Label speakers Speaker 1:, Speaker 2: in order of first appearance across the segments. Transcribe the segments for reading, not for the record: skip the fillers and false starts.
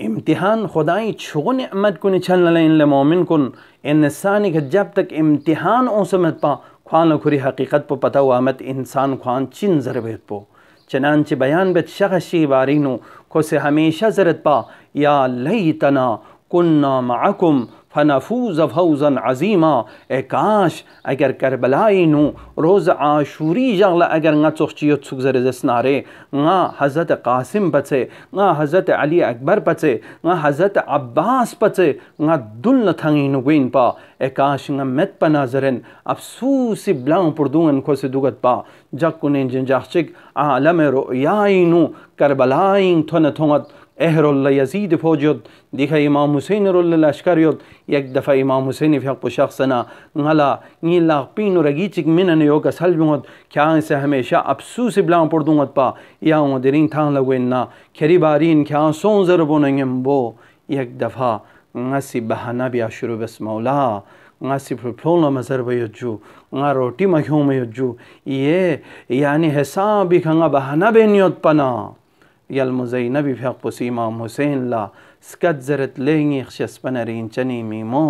Speaker 1: इम्तिहान खुदाई छो नेमत कुन चल इन मोमिन कुन इंसानी के जब तक इम्तिहान ओ समझ पा ख्वान खुरी हकीकत पो पता हुआ मत इंसान ख्वान चिन जरबेत पो चनानचे बयान बेत शखशी बारीनो को से हमेशा जरत पा या लैतना कुन्ना माकुम फनफूज फौजन अजीमा। ए काश अगर करबलाई नु रोज़ आशूरी जगला अगर nga चोखचियत सुख जरे जसनारे nga हज़रत कासिम पचे nga हज़रत अली अकबर पचे nga हज़रत अब्बास पचे nga दुल नथंगी नुगुइन पा। ए काश nga met पनाजरन अफसूसी ब्लां पुरदुंगन को से दुगत पा जक कुने जंजाचिक आलम रोयाइनु करबलाइन थन थोंगत एहरुल यजीद फौजत दिखा इमाम हुसैन रुल लश्करियत एक दफ़ा इमाम Hussain फ़िक शख्सना ngala ngi la pinu ragichik minan yo ka salbungot kya se हमेशा अफसूस ब्लां पुरदुंगत पा या उदरिन थां लगवेना खरी बारीन क्या सों जरबोनंगम बो एक दफ़ा ngasi bahana biya shuru bas मौला ngasi प्रोप्लोना मजर बयजु nga रोटी मख्यों में यजु ये यानी हिसाब खंगा बहाना बेनियत पना यल मुज़ैनबी फ़िक इमाम हुसैन ला स्कत जरत लेंगी खशस पनरीन चनी मीमो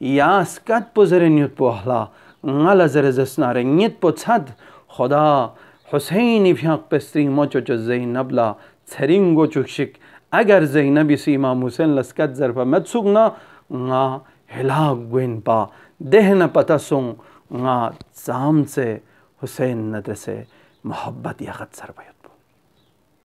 Speaker 1: या स्कत पुजरन युत पोहला ngala जर जसनारे नित पोछद खुदा हुसैन फ़िक पस्त्री मोचो चो ज़ैनब ला छरिंगो चुक्षिक अगर ज़ैनबी सी इमाम हुसैन ला स्कत जर पर मत सुगना nga हिला गुइन पा देहना पता सों nga जाम से हुसैन नद से मोहब्बत या खत सर